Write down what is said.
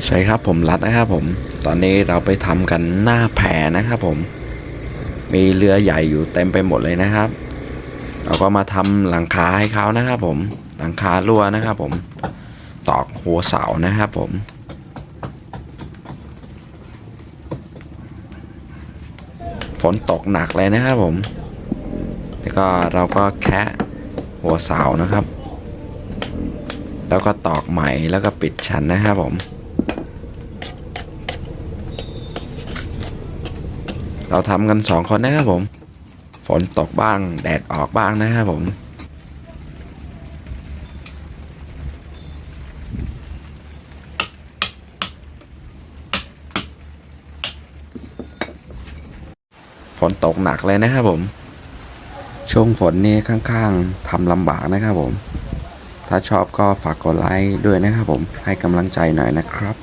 ใช่ครับผมรัดนะครับผมตอนนี้เราไปทำกันหน้าแพนะครับผมมีเรือใหญ่อยู่เต็มไปหมดเลยนะครับเราก็มาทำหลังคาให้เขานะครับผมหลังคารั่วนะครับผมตอกหัวเสานะครับผมฝนตกหนักเลยนะครับผมแล้วก็เราก็แคะหัวเสานะครับแล้วก็ตอกใหม่แล้วก็ปิดชั้นนะครับผมเราทำกัน2 คนนะครับผมฝนตกบ้างแดดออกบ้างนะครับผมฝนตกหนักเลยนะครับผมช่วงฝนนี้ข้างๆทำลำบากนะครับผมถ้าชอบก็ฝากกดไลค์ด้วยนะครับผมให้กำลังใจหน่อยนะครับ